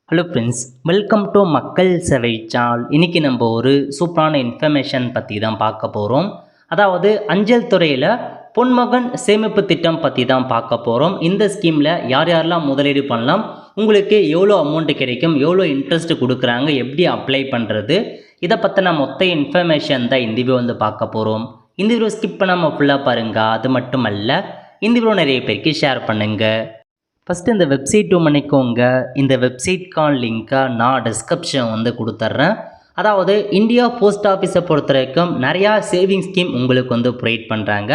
Hello friends, welcome to மக்கள் சேவை channel. இன்றைக்கி நம்ம ஒரு சூப்பரான இன்ஃபர்மேஷன் பற்றி தான் பார்க்க போகிறோம். அதாவது அஞ்சல் துறையில் பொன்மகன் சேமிப்பு திட்டம் பற்றி தான் பார்க்க போகிறோம். இந்த ஸ்கீமில் யார் யாரெல்லாம் முதலீடு பண்ணலாம், உங்களுக்கு எவ்வளோ அமௌண்ட்டு கிடைக்கும், எவ்வளோ இன்ட்ரெஸ்ட் கொடுக்குறாங்க, எப்படி அப்ளை பண்ணுறது, இதை பற்றின மொத்த இன்ஃபர்மேஷன் தான் இந்த வீடியோ வந்து பார்க்க போகிறோம். இந்த வீடியோ ஸ்கிப் பண்ணாமல் ஃபுல்லாக பாருங்கள். அது மட்டும் அல்ல, இந்த வீடியோ நிறைய பேருக்கு ஷேர் பண்ணுங்கள். ஃபஸ்ட்டு இந்த வெப்சைட் பண்ணிக்கோங்க. இந்த வெப்சைட்கான லிங்க்கை நான் டிஸ்கிரிப்ஷன் வந்து கொடுத்துட்றேன். அதாவது இந்தியா போஸ்ட் ஆஃபீஸை பொறுத்த வரைக்கும் நிறையா சேவிங் ஸ்கீம் உங்களுக்கு வந்து ப்ரொவைட் பண்ணுறாங்க.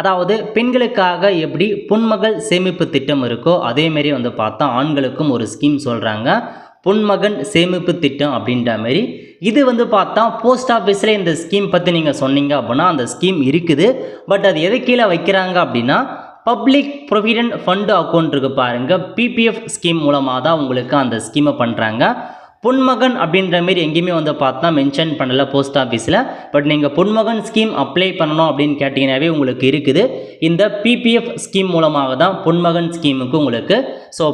அதாவது பெண்களுக்காக எப்படி பொன்மகள் சேமிப்பு திட்டம் இருக்கோ அதேமாரி வந்து பார்த்தா ஆண்களுக்கும் ஒரு ஸ்கீம் சொல்கிறாங்க, பொன்மகன் சேமிப்பு திட்டம் அப்படின்ற மாதிரி. இது வந்து பார்த்தா போஸ்ட் ஆஃபீஸில் இந்த ஸ்கீம் பற்றி நீங்கள் சொன்னீங்க அப்படின்னா அந்த ஸ்கீம் இருக்குது. பட் அது எதை கீழே வைக்கிறாங்க அப்படின்னா பப்ளிக் ப்ரொவிடென்ட் ஃபண்டு அக்கௌண்ட் இருக்குது பாருங்கள், பிபிஎஃப் ஸ்கீம் மூலமாக தான் உங்களுக்கு அந்த ஸ்கீமை பண்ணுறாங்க. பொன்மகன் அப்படின்ற மாரி எங்கேயுமே வந்து பார்த்தா மென்ஷன் பண்ணலை போஸ்ட் ஆஃபீஸில். பட் நீங்கள் பொன்மகன் ஸ்கீம் அப்ளை பண்ணணும் அப்படின்னு கேட்டிங்கனாவே உங்களுக்கு இருக்குது. இந்த பிபிஎஃப் ஸ்கீம் மூலமாக தான் பொன்மகன் ஸ்கீமுக்கு உங்களுக்கு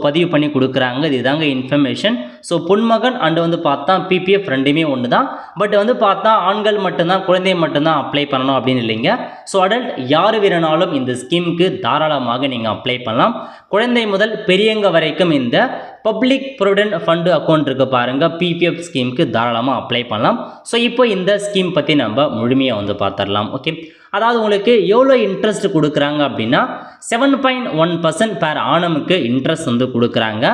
பதிவு பண்ணி கொடுக்குறாங்க. இதுதாங்க இன்ஃபர்மேஷன். பொன்மகன் அண்டு வந்து பார்த்தா பிபிஎஃப் ரெண்டுமே ஒன்று தான். பட் வந்து பார்த்தா ஆண்கள் மட்டும்தான், குழந்தை மட்டும்தான் அப்ளை பண்ணணும் அப்படின்னு இல்லைங்க. அடல்ட் யார் வேணுனாலும் இந்த ஸ்கீமுக்கு தாராளமாக நீங்கள் அப்ளை பண்ணலாம். குழந்தை முதல் பெரியவங்க வரைக்கும் இந்த பப்ளிக் ப்ரொவிடென்ட் ஃபண்டு அக்கௌண்ட் இருக்குது பாருங்கள், பிபிஎஃப் ஸ்கீமுக்கு தாராளமாக அப்ளை பண்ணலாம். இப்போ இந்த ஸ்கீம் பற்றி நம்ம முழுமையாக வந்து பார்த்துடலாம். ஓகே, அதாவது உங்களுக்கு எவ்வளோ இன்ட்ரெஸ்ட் கொடுக்குறாங்க அப்படின்னா 7.1% per ஆனமுக்கு இன்ட்ரெஸ்ட் வந்து கொடுக்குறாங்க.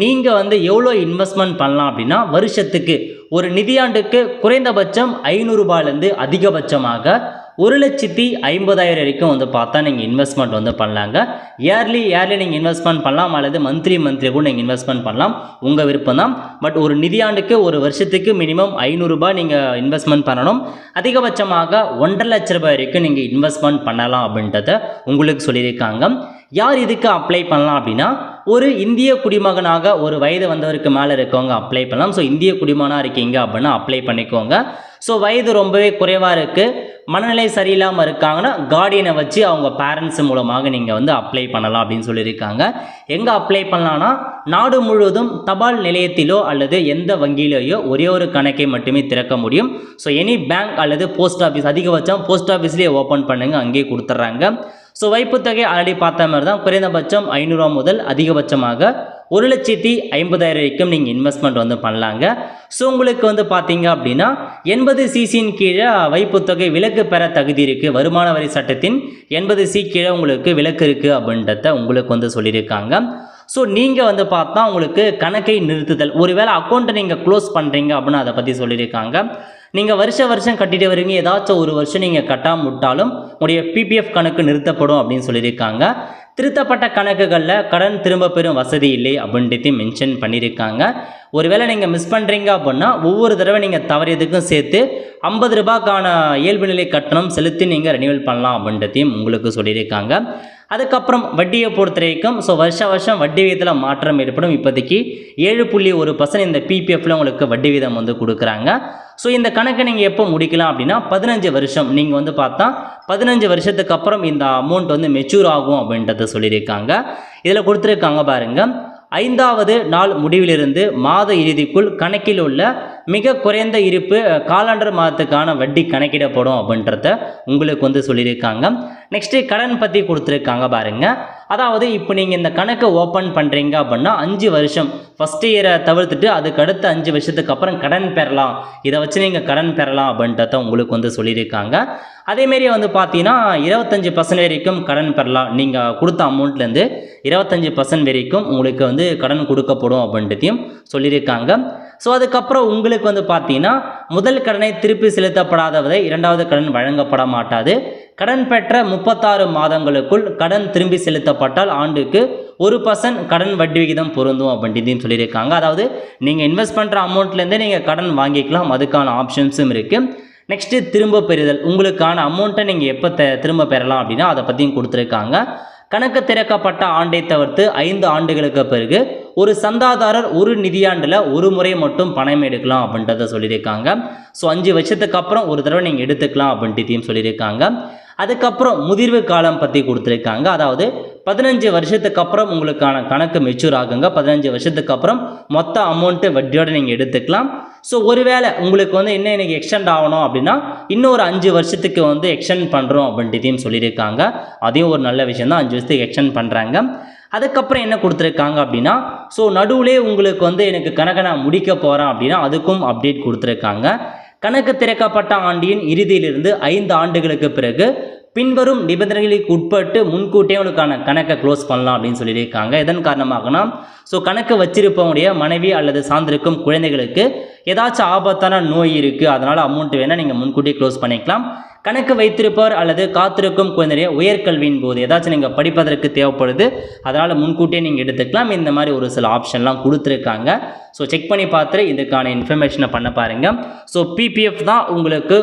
நீங்கள் வந்து எவ்வளோ இன்வெஸ்ட்மெண்ட் பண்ணலாம் அப்படின்னா வருஷத்துக்கு ஒரு நிதியாண்டுக்கு குறைந்தபட்சம் 500 ரூபாயிலேருந்து அதிகபட்சமாக 1,50,000 வரைக்கும் வந்து பார்த்தா நீங்கள் இன்வெஸ்ட்மெண்ட் வந்து பண்ணலாங்க. இயர்லி நீங்கள் இன்வெஸ்ட்மெண்ட் பண்ணலாம், அல்லது மந்த்லி கூட நீங்கள் இன்வெஸ்ட்மெண்ட் பண்ணலாம், உங்கள் விருப்பம் தான். பட் ஒரு நிதியாண்டுக்கு ஒரு வருஷத்துக்கு மினிமம் 500 ரூபாய் நீங்கள் இன்வெஸ்ட்மெண்ட் பண்ணணும். அதிகபட்சமாக 1,50,000 ரூபாய் வரைக்கும் நீங்கள் இன்வெஸ்ட்மெண்ட் பண்ணலாம் அப்படின்றத உங்களுக்கு சொல்லியிருக்காங்க. யார் இதுக்கு அப்ளை பண்ணலாம் அப்படின்னா ஒரு இந்திய குடிமகனாக ஒரு வயது வந்தவருக்கு மேலே இருக்கவங்க அப்ளை பண்ணலாம். இந்திய குடிமகனாக இருக்கீங்க அப்படின்னா அப்ளை பண்ணிக்கோங்க. வயது ரொம்பவே குறைவாக இருக்குது, மனநிலை சரியில்லாமல் இருக்காங்கன்னா கார்டியனை வச்சு அவங்க பேரண்ட்ஸ் மூலமாக நீங்கள் வந்து அப்ளை பண்ணலாம் அப்படின்னு சொல்லியிருக்காங்க. எங்கே அப்ளை பண்ணலான்னா நாடு முழுவதும் தபால் நிலையத்திலோ அல்லது எந்த வங்கியிலேயோ ஒரே ஒரு கணக்கை மட்டுமே திறக்க முடியும். எனி பேங்க் அல்லது போஸ்ட் ஆஃபீஸ், அதிகபட்சம் போஸ்ட் ஆஃபீஸ்லேயே ஓப்பன் பண்ணுங்கள், அங்கேயே கொடுத்துட்றாங்க. வைப்பு தொகை ஆல்ரெடி பார்த்த மாதிரி தான், குறைந்தபட்சம் 500 ரூபா முதல் அதிகபட்சமாக 1,50,000 வரைக்கும் நீங்கள் இன்வெஸ்ட்மெண்ட் வந்து பண்ணலாங்க. உங்களுக்கு வந்து பார்த்தீங்க அப்படின்னா 80 சிசியின் கீழே வைப்பு தொகை விலக்கு பெற தகுதி இருக்குது. வருமான வரி சட்டத்தின் 80C கீழே உங்களுக்கு விலக்கு இருக்குது அப்படின்றத உங்களுக்கு வந்து சொல்லியிருக்காங்க. நீங்கள் வந்து பார்த்தா உங்களுக்கு கணக்கை நிறுத்துதல், ஒருவேளை அக்கௌண்ட்டை நீங்கள் க்ளோஸ் பண்ணுறீங்க அப்படின்னா அதை பற்றி சொல்லியிருக்காங்க. நீங்கள் வருஷம் கட்டிட்டு வரீங்க, ஏதாச்சும் ஒரு வருஷம் நீங்கள் கட்டாமல் விட்டாலும் உங்களுடைய பிபிஎஃப் கணக்கு நிறுத்தப்படும் அப்படின்னு சொல்லியிருக்காங்க. திருத்தப்பட்ட கணக்குகளில் கடன் திரும்ப பெறும் வசதி இல்லை அப்படின்றதையும் மென்ஷன் பண்ணியிருக்காங்க. ஒருவேளை நீங்கள் மிஸ் பண்ணுறீங்க அப்படின்னா ஒவ்வொரு தடவை நீங்கள் தவறியதுக்கும் சேர்த்து 50 ரூபாய்க்கான இயல்பு நிலை கட்டணம் செலுத்தி நீங்கள் ரெனியூவல் பண்ணலாம் அப்படின்றதையும் உங்களுக்கு சொல்லியிருக்காங்க. அதுக்கப்புறம் வட்டியை பொறுத்த வரைக்கும் வருஷம் வட்டி விகிதத்தில் மாற்றம் ஏற்படும். இப்போதைக்கு 7.1% இந்த பிபிஎஃப்ல உங்களுக்கு வட்டி வீதம் வந்து கொடுக்குறாங்க. இந்த கணக்கை நீங்கள் எப்போ முடிக்கலாம் அப்படின்னா 15 வருஷம், நீங்கள் வந்து பார்த்தா 15 வருஷத்துக்கு அப்புறம் இந்த அமௌண்ட் வந்து மெச்சூர் ஆகும் அப்படின்றத சொல்லியிருக்காங்க. இதில் கொடுத்துருக்காங்க பாருங்கள், 5வது நாள் முடிவிலிருந்து மாத இறுதிக்குள் கணக்கில் உள்ள மிக குறைந்த இருப்பு காலாண்டர் மாதத்துக்கான வட்டி கணக்கிடப்படும் அப்படின்றத உங்களுக்கு வந்து சொல்லியிருக்காங்க. நெக்ஸ்ட்டு கடன் பற்றி கொடுத்துருக்காங்க பாருங்கள். அதாவது இப்போ நீங்கள் இந்த கணக்கை ஓப்பன் பண்ணுறீங்க அப்படின்னா 5 வருஷம் ஃபஸ்ட் இயரை தவிர்த்துட்டு அதுக்கு அடுத்த 5 வருஷத்துக்கு அப்புறம் கடன் பெறலாம், இதை வச்சு நீங்கள் கடன் பெறலாம் அப்படின்றத உங்களுக்கு வந்து சொல்லியிருக்காங்க. அதேமாரி வந்து பார்த்தீங்கன்னா 25% வரைக்கும் கடன் பெறலாம். நீங்கள் கொடுத்த அமௌண்ட்லேருந்து 25% வரைக்கும் உங்களுக்கு வந்து கடன் கொடுக்கப்படும் அப்படின்றதையும் சொல்லியிருக்காங்க. அதுக்கப்புறம் உங்களுக்கு வந்து பார்த்தீங்கன்னா முதல் கடனை திருப்பி செலுத்தப்படாதவரை 2வது கடன் வழங்கப்பட மாட்டாது. கடன் பெற்ற 36 மாதங்களுக்குள் கடன் திரும்பி செலுத்தப்பட்டால் ஆண்டுக்கு 1% கடன் வட்டி விகிதம் பொருந்தும் அப்படின்றதையும் சொல்லியிருக்காங்க. அதாவது நீங்கள் இன்வெஸ்ட் பண்ணுற அமௌண்ட்லேருந்தே நீங்கள் கடன் வாங்கிக்கலாம், அதுக்கான ஆப்ஷன்ஸும் இருக்குது. நெக்ஸ்ட்டு திரும்ப பெறுதல், உங்களுக்கான அமௌண்ட்டை நீங்கள் எப்போ திரும்ப பெறலாம் அப்படின்னா அதை பற்றியும் கொடுத்துருக்காங்க. கணக்கு திறக்கப்பட்ட ஆண்டை தவிர்த்து 5 ஆண்டுகளுக்கு பிறகு ஒரு சந்தாதாரர் ஒரு நிதியாண்டில் ஒரு முறை மட்டும் பணம் எடுக்கலாம் அப்படின்றத சொல்லியிருக்காங்க. 5 வருஷத்துக்கு அப்புறம் ஒரு தடவை நீங்கள் எடுத்துக்கலாம் அப்படின்றதையும் சொல்லியிருக்காங்க. அதுக்கப்புறம் முதிர்வு காலம் பற்றி கொடுத்துருக்காங்க. அதாவது 15 வருஷத்துக்கு அப்புறம் உங்களுக்கான கணக்கு மெச்சூர் ஆகுங்க. 15 வருஷத்துக்கு அப்புறம் மொத்த அமௌண்ட்டு வட்டியோடு நீங்கள் எடுத்துக்கலாம். ஸோ ஒருவேளை உங்களுக்கு வந்து இன்னும் எனக்கு எக்ஸ்டெண்ட் ஆகணும் அப்படின்னா இன்னொரு 5 வருஷத்துக்கு வந்து எக்ஸ்டெண்ட் பண்ணுறோம் அப்படின்ட்டு சொல்லியிருக்காங்க. அதையும் ஒரு நல்ல விஷயம் தான், 5 வருஷத்துக்கு எக்ஸ்டெண்ட் பண்ணுறாங்க. அதுக்கப்புறம் என்ன கொடுத்துருக்காங்க அப்படின்னா, ஸோ நடுவுலே உங்களுக்கு வந்து எனக்கு கணக்கை நான் முடிக்க போகிறேன் அப்படின்னா அதுக்கும் அப்டேட் கொடுத்துருக்காங்க. கணக்கு திறக்கப்பட்ட ஆண்டின் இறுதியிலிருந்து 5 ஆண்டுகளுக்கு பிறகு பின்வரும் நிபந்தனைகளுக்கு உட்பட்டு முன்கூட்டியே உங்களுக்கான கணக்கை க்ளோஸ் பண்ணலாம் அப்படின்னு சொல்லியிருக்காங்க. இதன் காரணமாகனா ஸோ கணக்கு வச்சிருப்பவங்களுடைய மனைவி அல்லது சார்ந்திருக்கும் குழந்தைகளுக்கு ஏதாச்சும் ஆபத்தான நோய் இருக்குது, அதனால் அமௌண்ட் வேணால் நீங்கள் முன்கூட்டியே க்ளோஸ் பண்ணிக்கலாம். கணக்கு வைத்திருப்பவர் அல்லது காத்திருக்கும் குழந்தைய உயர்கல்வியின் போது ஏதாச்சும் நீங்கள் படிப்பதற்கு தேவைப்படுது, அதனால் முன்கூட்டியே நீங்கள் எடுத்துக்கலாம். இந்த மாதிரி ஒரு சில ஆப்ஷன்லாம் கொடுத்துருக்காங்க. ஸோ செக் பண்ணி பார்த்துட்டு இதுக்கான இன்ஃபர்மேஷனை பண்ண பாருங்கள். ஸோ பிபிஎஃப் தான் உங்களுக்கு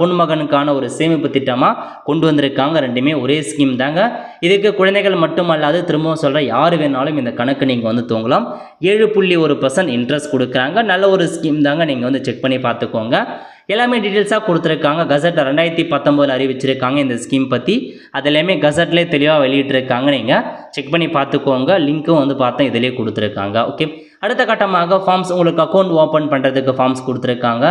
பொன்மகனுக்கான ஒரு சேமிப்பு திட்டமாக கொண்டு வந்திருக்காங்க. ரெண்டுமே ஒரே ஸ்கீம் தாங்க. இதுக்கு குழந்தைகள் மட்டுமல்லாது திரும்பவும் சொல்கிற யார் வேணாலும் இந்த கணக்கு நீங்கள் வந்து தூங்கலாம். 7.1% இன்ட்ரெஸ்ட் கொடுக்குறாங்க. நல்ல ஒரு ஸ்கீம் தாங்க, நீங்கள் வந்து செக் பண்ணி பார்த்துக்கோங்க. எல்லாமே டீட்டெயில்ஸாக கொடுத்துருக்காங்க. கசட் 2019 அறிவிச்சிருக்காங்க இந்த ஸ்கீம் பற்றி. அது எல்லாமே கசட்லேயே தெளிவாக வெளியிட்டிருக்காங்க. நீங்கள் செக் பண்ணி பார்த்துக்கோங்க. லிங்க்கும் வந்து பார்த்தா இதிலே கொடுத்துருக்காங்க. ஓகே, அடுத்த கட்டமாக ஃபார்ம்ஸ், உங்களுக்கு அக்கௌண்ட் ஓப்பன் பண்ணுறதுக்கு ஃபார்ம்ஸ் கொடுத்துருக்காங்க.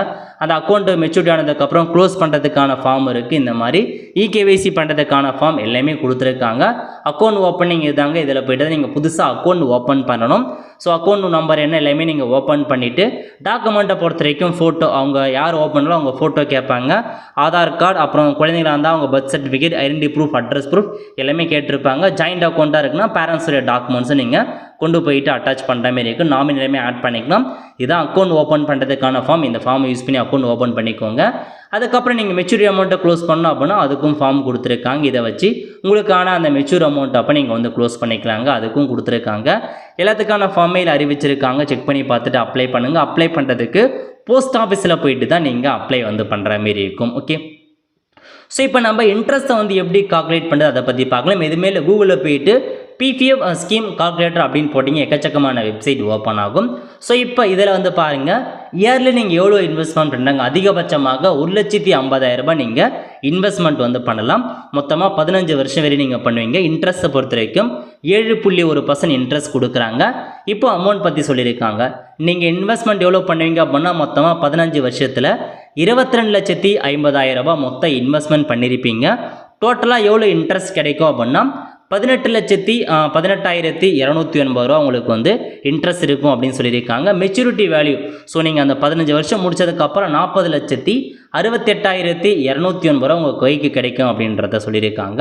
அந்த அக்கௌண்ட்டு மெச்சூரிட்டி ஆனதுக்கப்புறம் க்ளோஸ் பண்ணுறதுக்கான ஃபார்ம் இருக்குது. இந்த மாதிரி இகேவைசி பண்ணுறதுக்கான ஃபார்ம் எல்லாமே கொடுத்துருக்காங்க. அக்கௌண்ட் ஓப்பனிங் இதாங்க. இதில் போய்ட்டு நீங்கள் புதுசாக அக்கௌண்ட் ஓப்பன் பண்ணணும். ஸோ அக்கௌண்ட் நம்பர் என்ன எல்லாமே நீங்கள் ஓப்பன் பண்ணிவிட்டு டாக்குமெண்ட்டை பொறுத்த வரைக்கும் ஃபோட்டோ, அவங்க யார் ஓப்பன் பண்ணலாம் அவங்க ஃபோட்டோ கேட்பாங்க. ஆதார் கார்டு, அப்புறம் குழந்தைங்களாக இருந்தால் அவங்க birth certificate, identity proof, address proof எல்லாமே கேட்டிருப்பாங்க. ஜாயிண்ட் அக்கௌண்ட்டாக இருக்குன்னா பேரண்ட்ஸுடைய டாக்குமெண்ட்ஸும் நீங்கள் கொண்டு போயிட்டு அட்டாச் பண்ணுற மாதிரி இருக்குது. நாமினி எல்லாமே ஆட் பண்ணிக்கலாம். இதான் அக்கௌண்ட் ஓப்பன் பண்ணுறதுக்கான ஃபார்ம். இந்த ஃபார்மை யூஸ் பண்ணி அக்கௌண்ட் ஓப்பன் பண்ணிக்கோங்க. அதுக்கப்புறம் நீங்கள் மெச்சூரிட்டி அமௌண்ட்டை க்ளோஸ் பண்ணணும் அப்படின்னா அதுக்கும் ஃபார்ம் கொடுத்துருக்காங்க. இதை வச்சு உங்களுக்கான அந்த மெச்சூர் அமௌண்ட் அப்போ நீங்கள் வந்து க்ளோஸ் பண்ணிக்கலாங்க. அதுக்கும் கொடுத்துருக்காங்க. எல்லாத்துக்கான ஃபார்மையில் அறிவிச்சிருக்காங்க. செக் பண்ணி பார்த்துட்டு அப்ளை பண்ணுங்கள். அப்ளை பண்ணுறதுக்கு போஸ்ட் ஆஃபீஸில் போயிட்டு தான் நீங்கள் அப்ளை வந்து பண்ணுற மாரி இருக்கும். ஓகே, ஸோ இப்போ நம்ம இன்ட்ரெஸ்ட்டை வந்து எப்படி கால்குலேட் பண்ணுறது அதை பற்றி பார்க்கலாம். இதுமாரி கூகுளில் போயிட்டு பிபிஎஃப் ஸ்கீம் கால்குலேட்டர் அப்படின்னு போட்டிங்க எக்கச்சக்கமான வெப்சைட் ஓப்பன் ஆகும். ஸோ இப்போ இதில் வந்து பாருங்கள், இயர்லி நீங்கள் எவ்வளோ இன்வெஸ்ட்மெண்ட் பண்ணுறாங்க. அதிகபட்சமாக 1,50,000 ரூபாய் நீங்கள் இன்வெஸ்ட்மெண்ட் வந்து பண்ணலாம். மொத்தமாக 15 வருஷம் வரை நீங்கள் பண்ணுவீங்க. இன்ட்ரெஸ்ட்டை பொறுத்த வரைக்கும் 7.1% இன்ட்ரெஸ்ட் கொடுக்குறாங்க. இப்போ அமௌண்ட் பற்றி சொல்லியிருக்காங்க. நீங்கள் இன்வெஸ்ட்மெண்ட் எவ்வளோ பண்ணுவீங்க அப்படின்னா மொத்தமாக 15 வருஷத்தில் 22,50,000 ரூபாய் மொத்தம் இன்வெஸ்ட்மெண்ட் பண்ணியிருப்பீங்க. டோட்டலாக எவ்வளோ இன்ட்ரெஸ்ட் கிடைக்கும் அப்படின்னா 18,18,280 ரூபா உங்களுக்கு வந்து இன்ட்ரெஸ்ட் இருக்கும் அப்படின்னு சொல்லியிருக்காங்க. மெச்சூரிட்டி வேல்யூ, ஸோ நீங்கள் அந்த 15 வருஷம் முடிச்சதுக்கப்புறம் 40,68,280 ரூபா உங்கள் கைக்கு கிடைக்கும் அப்படின்றத சொல்லியிருக்காங்க.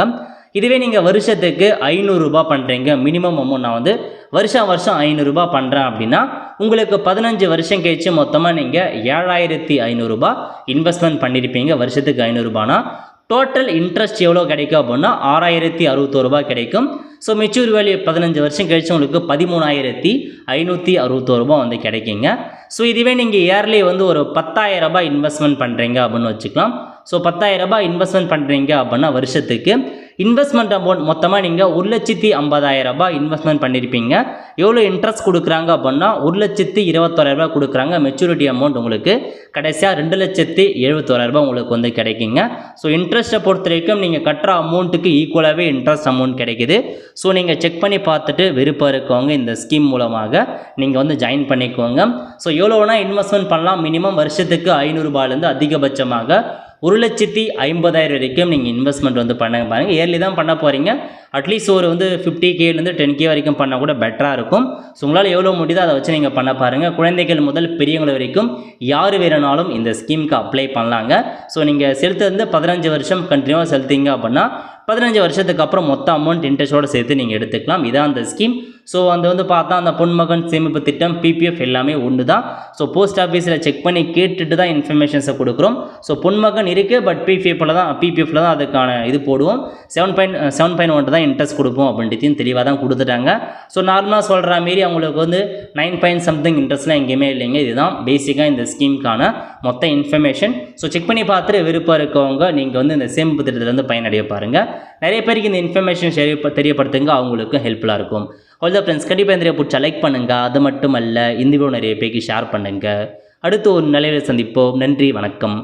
இதுவே நீங்கள் வருஷத்துக்கு 500 ரூபாய் பண்ணுறீங்க, மினிமம் அமௌண்ட் நான் வந்து வருஷம் 500 ரூபாய் பண்ணுறேன் அப்படின்னா உங்களுக்கு 15 வருஷம் கழிச்சு மொத்தமாக நீங்கள் 7,500 ரூபாய் இன்வெஸ்ட்மெண்ட் பண்ணியிருப்பீங்க. வருஷத்துக்கு 500 ரூபானா டோட்டல் இன்ட்ரெஸ்ட் எவ்வளோ கிடைக்கும் அப்படின்னா 6,061 ரூபாய் கிடைக்கும். ஸோ மெச்சூர் வேல்யூ 15 வருஷம் கழிச்சு உங்களுக்கு 13,561 ரூபாய் வந்து கிடைக்குங்க. ஸோ இதுவே நீங்கள் இயர்லி வந்து ஒரு 10,000 ரூபாய் இன்வெஸ்ட்மெண்ட் பண்ணுறீங்க அப்படின்னு வச்சுக்கலாம். ஸோ 10,000 ரூபாய் இன்வெஸ்ட்மெண்ட் பண்ணுறீங்க அப்படின்னா வருஷத்துக்கு இன்வெஸ்ட்மெண்ட் அமௌண்ட் மொத்தமாக நீங்கள் 1,50,000 ரூபாய் இன்வெஸ்ட்மெண்ட் பண்ணியிருப்பீங்க. எவ்வளோ இன்ட்ரெஸ்ட் கொடுக்குறாங்க அப்படின்னா 1,21,000 ரூபாய் கொடுக்குறாங்க. மெச்சூரிட்டி அமௌண்ட் உங்களுக்கு கடைசியாக 2,71,000 ரூபாய் உங்களுக்கு வந்து கிடைக்குங்க. ஸோ இன்ட்ரெஸ்ட்டை பொறுத்த வரைக்கும் நீங்கள் கட்டுற அமௌண்ட்டுக்கு ஈக்குவலாகவே இன்ட்ரெஸ்ட் அமௌண்ட் கிடைக்குது. ஸோ நீங்கள் செக் பண்ணி பார்த்துட்டு விருப்பம் இருக்கவங்க இந்த ஸ்கீம் மூலமாக நீங்கள் வந்து ஜாயின் பண்ணிக்கோங்க. ஸோ எவ்வளோனா இன்வெஸ்ட்மெண்ட் பண்ணலாம். மினிமம் வருஷத்துக்கு 500 ரூபாயிலேருந்து அதிகபட்சமாக 1,50,000 வரைக்கும் நீங்கள் இன்வெஸ்ட்மெண்ட் வந்து பண்ண பாருங்கள். இயர்லி தான் பண்ண போகிறீங்க. அட்லீஸ்ட் ஒரு வந்து 50Kலேருந்து 10K வரைக்கும் பண்ணால் கூட பெட்டராக இருக்கும். ஸோ உங்களால் எவ்வளோ முடியுதோ அதை வச்சு நீங்கள் பண்ண பாருங்கள். குழந்தைகள் முதல் பெரியவங்க வரைக்கும் யார் வேணுனாலும் இந்த ஸ்கீமுக்கு அப்ளை பண்ணலாங்க. ஸோ நீங்கள் செலுத்துறது 15 வருஷம் கண்டினியூவாக செலுத்திங்க அப்படின்னா 15 வருஷத்துக்கு அப்புறம் மொத்த அமௌண்ட் இன்ட்ரெஸ்ட்டோடு சேர்த்து நீங்கள் எடுத்துக்கலாம். இதான் அந்த ஸ்கீம். ஸோ அந்த வந்து பார்த்தா அந்த பொன்மகன் சேமிப்பு திட்டம் பிபிஎஃப் எல்லாமே ஒன்று தான். ஸோ போஸ்ட் ஆஃபீஸில் செக் பண்ணி கேட்டுட்டு தான் இன்ஃபர்மேஷன்ஸை கொடுக்குறோம். ஸோ பொன்மகன் இருக்குது, பட் பிபிஎஃப்பில் தான் அதுக்கான இது போடுவோம். 7.1 தான் இன்ட்ரெஸ்ட் கொடுப்போம் அப்படின்ட்டு தெளிவாக தான் கொடுத்துட்டாங்க. ஸோ நார்மலாக சொல்கிற மாரி அவங்களுக்கு வந்து 9 சம்திங் இன்ட்ரெஸ்ட்லாம் எங்கேயுமே இல்லைங்க. இதுதான் பேசிக்காக இந்த ஸ்கீமுக்கான மொத்த இன்ஃபர்மேஷன். ஸோ செக் பண்ணி பார்த்துட்டு விருப்பம் இருக்கவங்க நீங்கள் வந்து இந்த சேமிப்பு திட்டத்திலேருந்து பயனடைய பாருங்கள். நிறைய பேருக்கு இந்த இன்ஃபர்மேஷன் தெரியப்படுத்துங்க, அவங்களுக்கு ஹெல்ப்ஃபுல்லாக இருக்கும். அவ்வளோதான் ஃப்ரெண்ட்ஸ், கண்டிப்பாக இந்த பிடிச்சா லைக் பண்ணுங்கள். அது மட்டும் அல்ல, இந்த வீடியோ நிறைய பேருக்கு ஷேர் பண்ணுங்கள். அடுத்து ஒரு நிலையில் சந்திப்போம். நன்றி, வணக்கம்.